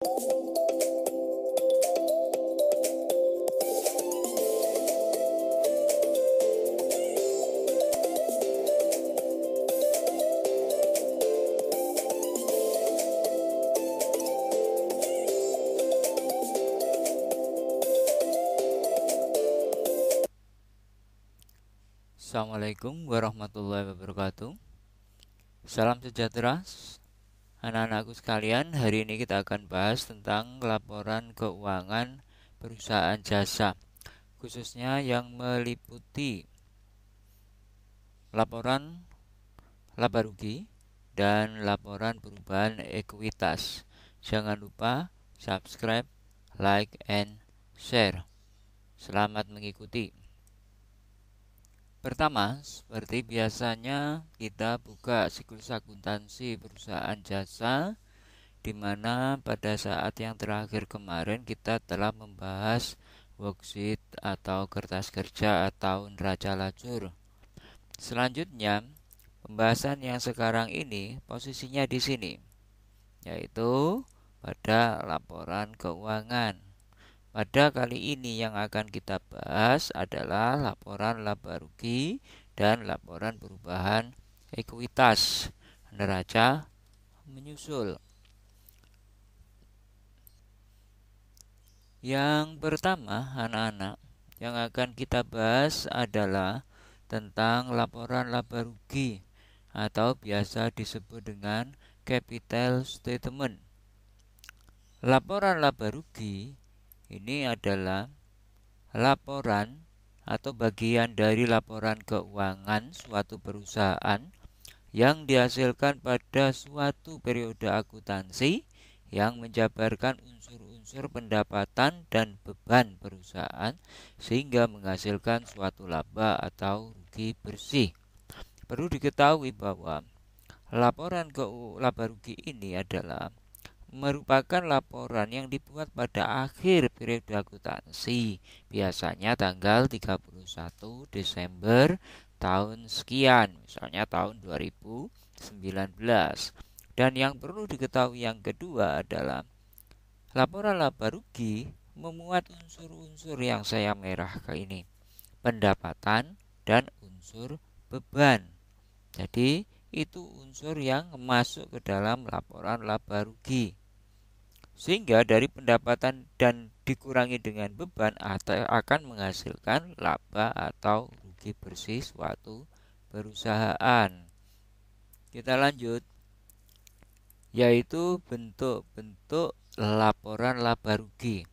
Assalamualaikum warahmatullahi wabarakatuh. Salam sejahtera anak-anakku sekalian. Hari ini kita akan bahas tentang laporan keuangan perusahaan jasa, khususnya yang meliputi laporan laba rugi dan laporan perubahan ekuitas. Jangan lupa subscribe, like, and share. Selamat mengikuti. Pertama, seperti biasanya kita buka siklus akuntansi perusahaan jasa, di mana pada saat yang terakhir kemarin kita telah membahas worksheet atau kertas kerja atau neraca lacur. Selanjutnya, pembahasan yang sekarang ini posisinya di sini, yaitu pada laporan keuangan. Pada kali ini yang akan kita bahas adalah laporan laba rugi dan laporan perubahan ekuitas. Neraca menyusul. Yang pertama, anak-anak, yang akan kita bahas adalah tentang laporan laba rugi atau biasa disebut dengan capital statement. Laporan laba rugi ini adalah laporan atau bagian dari laporan keuangan suatu perusahaan yang dihasilkan pada suatu periode akuntansi yang menjabarkan unsur-unsur pendapatan dan beban perusahaan sehingga menghasilkan suatu laba atau rugi bersih. Perlu diketahui bahwa laporan laba rugi ini adalah merupakan laporan yang dibuat pada akhir periode akuntansi, biasanya tanggal 31 Desember tahun sekian, misalnya tahun 2019. Dan yang perlu diketahui yang kedua adalah laporan laba rugi memuat unsur-unsur yang saya merah ke ini, pendapatan dan unsur beban. Jadi itu unsur yang masuk ke dalam laporan laba rugi. Sehingga dari pendapatan dan dikurangi dengan beban akan menghasilkan laba atau rugi bersih suatu perusahaan. Kita lanjut, yaitu bentuk-bentuk laporan laba rugi.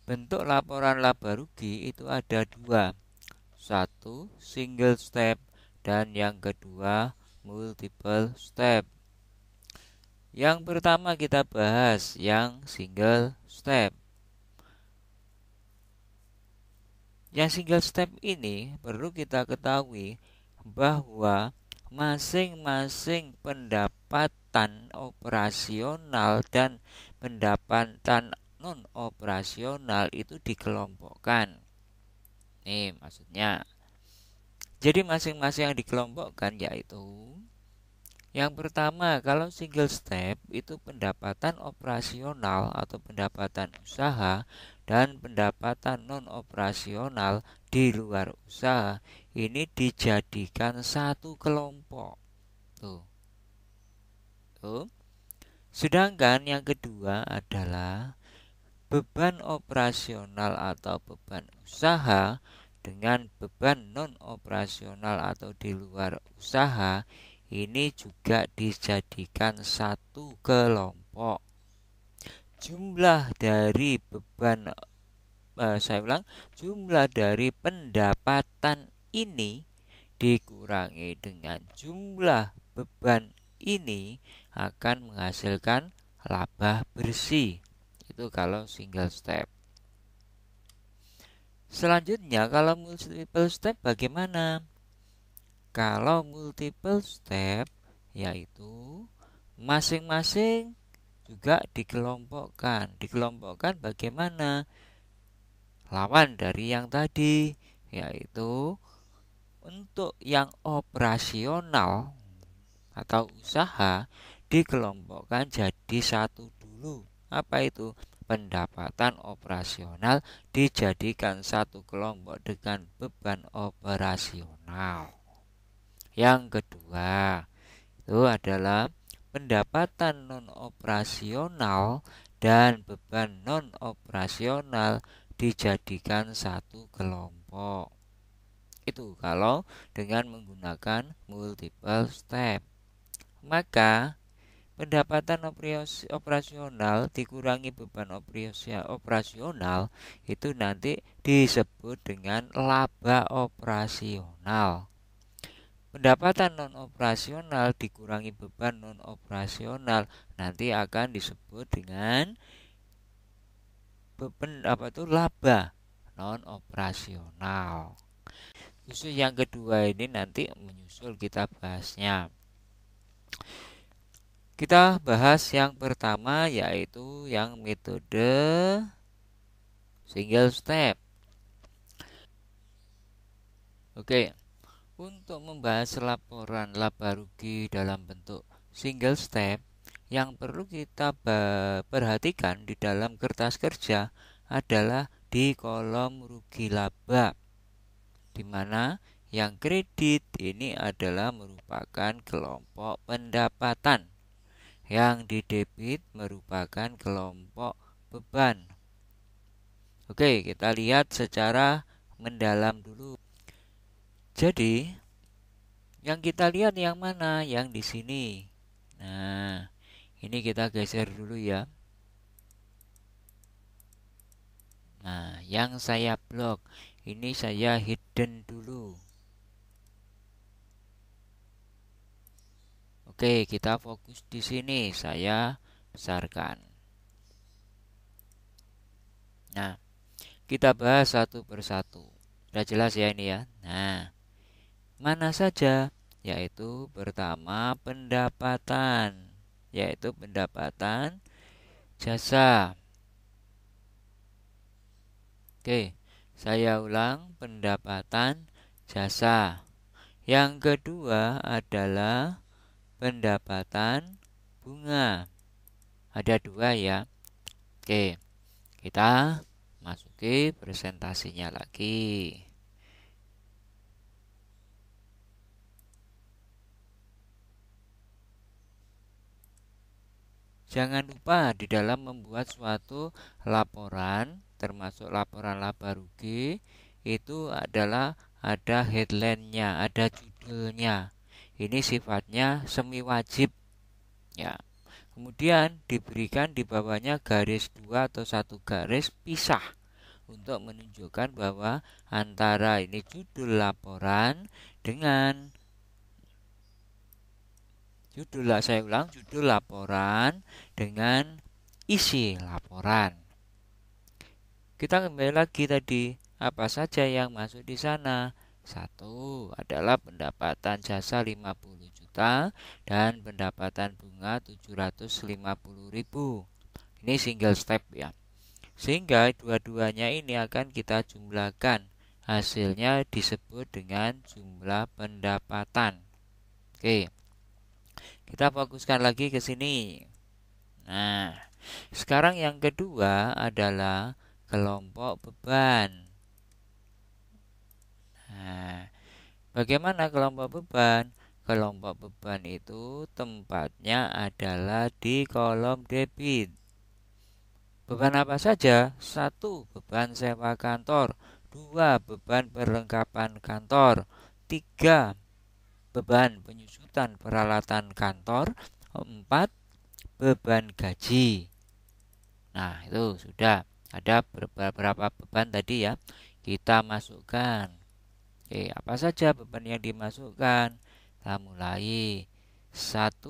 Bentuk laporan laba rugi itu ada dua. Satu, single step, dan yang kedua, multiple step. Yang pertama kita bahas yang single step. Yang single step ini perlu kita ketahui bahwa masing-masing pendapatan operasional dan pendapatan non operasional itu dikelompokkan. Nih maksudnya. Jadi masing-masing yang dikelompokkan yaitu yang pertama, kalau single step itu pendapatan operasional atau pendapatan usaha dan pendapatan non operasional di luar usaha ini dijadikan satu kelompok. Tuh. Sedangkan yang kedua adalah beban operasional atau beban usaha dengan beban non operasional atau di luar usaha ini juga dijadikan satu kelompok. Jumlah dari beban, jumlah dari pendapatan ini dikurangi dengan jumlah beban ini akan menghasilkan laba bersih. Itu kalau single step. Selanjutnya, kalau multiple step bagaimana? Kalau multiple step yaitu masing-masing juga dikelompokkan. Dikelompokkan bagaimana? Lawan dari yang tadi, yaitu untuk yang operasional atau usaha dikelompokkan jadi satu dulu Apa itu? Pendapatan operasional dijadikan satu kelompok dengan beban operasional. Yang kedua itu adalah pendapatan non operasional dan beban non operasional dijadikan satu kelompok. Itu kalau dengan menggunakan multiple step. Maka pendapatan operasional dikurangi beban operasional itu nanti disebut dengan laba operasional. Pendapatan non operasional dikurangi beban non operasional nanti akan disebut dengan beban laba non operasional. Khusus yang kedua ini nanti menyusul kita bahasnya. Kita bahas yang pertama yaitu yang metode single step. Oke. Untuk membahas laporan laba rugi dalam bentuk single step, yang perlu kita perhatikan di dalam kertas kerja adalah di kolom rugi laba, di mana yang kredit ini adalah merupakan kelompok pendapatan, yang di debit merupakan kelompok beban. Oke, kita lihat secara mendalam dulu. Jadi, yang kita lihat yang mana? Yang di sini. Nah, ini kita geser dulu ya. Nah, yang saya blok, ini saya hidden dulu. Oke, kita fokus di sini. Saya besarkan. Nah, kita bahas satu persatu. Sudah jelas ya ini ya. Nah, mana saja? Yaitu pertama pendapatan, yaitu pendapatan jasa. Oke, saya ulang, pendapatan jasa. Yang kedua adalah pendapatan bunga. Ada dua ya. Oke, kita masuki presentasinya lagi. Jangan lupa di dalam membuat suatu laporan, termasuk laporan laba rugi, itu adalah ada headline-nya, ada judulnya. Ini sifatnya semi wajib ya. Kemudian diberikan di bawahnya garis 2 atau 1 garis pisah untuk menunjukkan bahwa antara ini judul laporan dengan judul laporan dengan isi laporan. Kita kembali lagi tadi, apa saja yang masuk di sana? Satu adalah pendapatan jasa 50 juta dan pendapatan bunga 750.000. Ini single step ya. Sehingga dua-duanya ini akan kita jumlahkan. Hasilnya disebut dengan jumlah pendapatan. Oke. Kita fokuskan lagi ke sini. Nah, sekarang yang kedua adalah kelompok beban. Nah, bagaimana kelompok beban? Kelompok beban itu tempatnya adalah di kolom debit. Beban apa saja? 1. Beban sewa kantor. 2. Beban perlengkapan kantor. 3. Beban penyusutan peralatan kantor. 4. Beban gaji. Nah, itu sudah ada beberapa beban tadi ya. Kita masukkan. Oke, apa saja beban yang dimasukkan? Kita mulai. 1.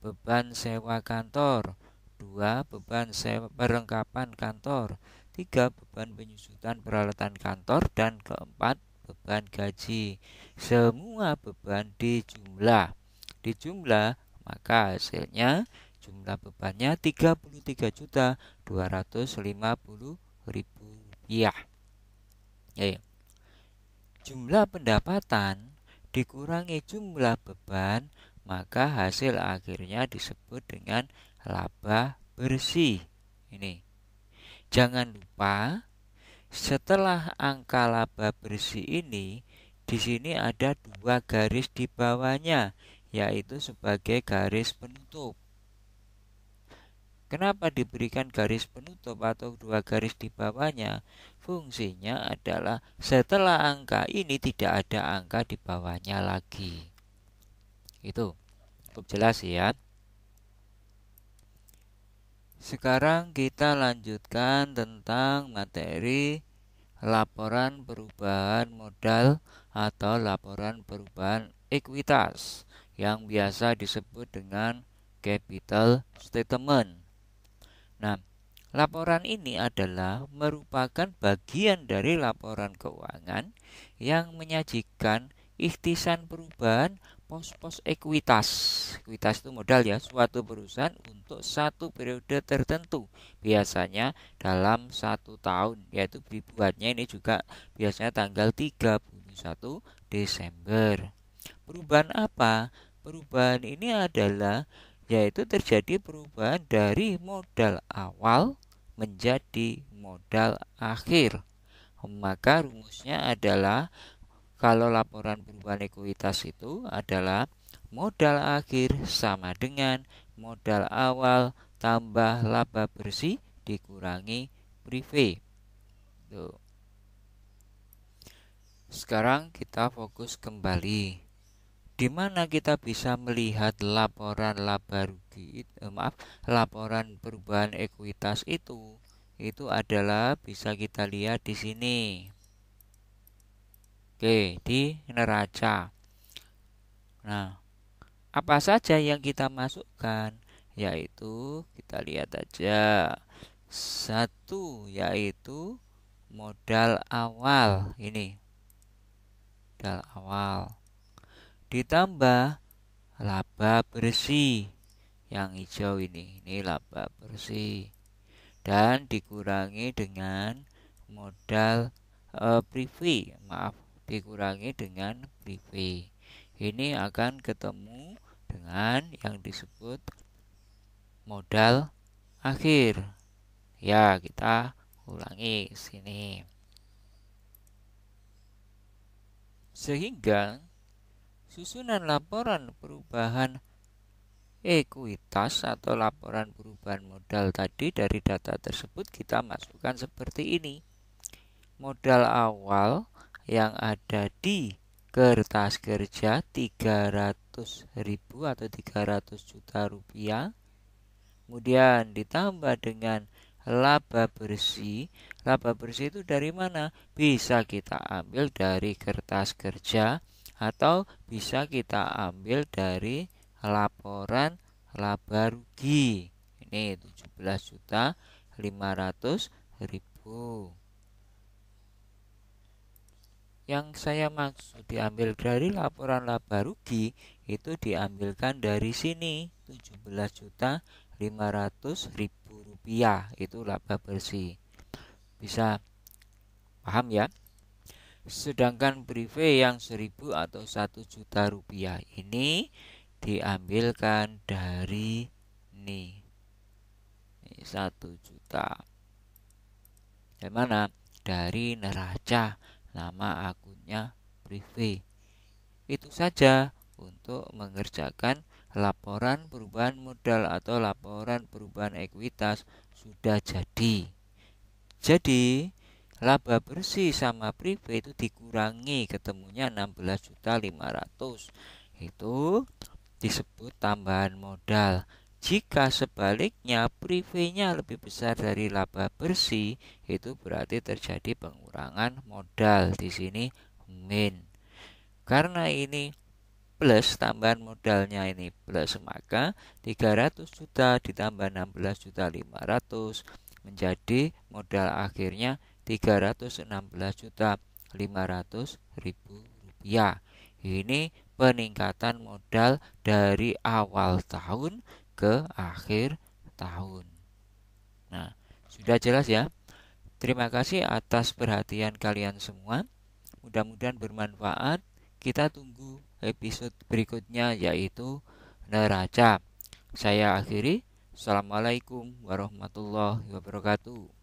Beban sewa kantor. 2. Beban sewa perlengkapan kantor. 3. Beban penyusutan peralatan kantor. Dan keempat, beban gaji. Semua beban dijumlah. Maka hasilnya jumlah bebannya 33.250.000 rupiah. Jumlah pendapatan dikurangi jumlah beban, maka hasil akhirnya disebut dengan laba bersih. Ini. Jangan lupa setelah angka laba bersih ini, di sini ada 2 garis di bawahnya, yaitu sebagai garis penutup. Kenapa diberikan garis penutup atau 2 garis di bawahnya? Fungsinya adalah setelah angka ini tidak ada angka di bawahnya lagi. Itu cukup jelas ya. Sekarang kita lanjutkan tentang materi laporan perubahan modal atau laporan perubahan ekuitas yang biasa disebut dengan capital statement. Nah, laporan ini adalah merupakan bagian dari laporan keuangan yang menyajikan ikhtisan perubahan pos-pos ekuitas. Ekuitas itu modal ya, suatu perusahaan untuk satu periode tertentu. Biasanya dalam 1 tahun, yaitu dibuatnya ini juga biasanya tanggal 31 Desember. Perubahan apa? Perubahan ini adalah yaitu terjadi perubahan dari modal awal menjadi modal akhir. Maka rumusnya adalah kalau laporan perubahan ekuitas itu adalah modal akhir sama dengan modal awal tambah laba bersih dikurangi prive. Tuh. Sekarang kita fokus kembali. Di mana kita bisa melihat laporan laba rugi, laporan perubahan ekuitas itu adalah bisa kita lihat di sini. Oke, di neraca. Nah, apa saja yang kita masukkan? Yaitu kita lihat aja. 1 yaitu modal awal. Ini modal awal. Ditambah laba bersih. Yang hijau ini laba bersih. Dan dikurangi dengan modal prive. Dikurangi dengan prive. Ini akan ketemu dengan yang disebut modal akhir. Ya, kita ulangi sini. Sehingga susunan laporan perubahan ekuitas atau laporan perubahan modal tadi dari data tersebut kita masukkan seperti ini. Modal awal yang ada di kertas kerja 300.000 atau 300 juta rupiah. Kemudian ditambah dengan laba bersih. Laba bersih itu dari mana? Bisa kita ambil dari kertas kerja atau bisa kita ambil dari laporan laba rugi. Ini 17.500.000. Yang saya maksud diambil dari laporan laba rugi itu diambilkan dari sini 17.500.000 rupiah itu laba bersih. Bisa paham ya? Sedangkan prive yang 1.000 atau 1 juta rupiah ini diambilkan dari ini 1 juta. Dari mana? Dari neraca. Nama akunnya prive. Itu saja untuk mengerjakan laporan perubahan modal atau laporan perubahan ekuitas sudah jadi. Jadi laba bersih sama prive itu dikurangi ketemunya 16.500.000. Itu disebut tambahan modal. Jika sebaliknya prive-nya lebih besar dari laba bersih, itu berarti terjadi pengurangan modal. Di sini min. Karena ini plus, tambahan modalnya ini plus, maka 300 juta ditambah 16.500.000 menjadi modal akhirnya 316.500.000 rupiah. Ini peningkatan modal dari awal tahun ke akhir tahun. Nah, sudah jelas ya? Terima kasih atas perhatian kalian semua. Mudah-mudahan bermanfaat. Kita tunggu episode berikutnya yaitu neraca. Saya akhiri. Assalamualaikum warahmatullahi wabarakatuh.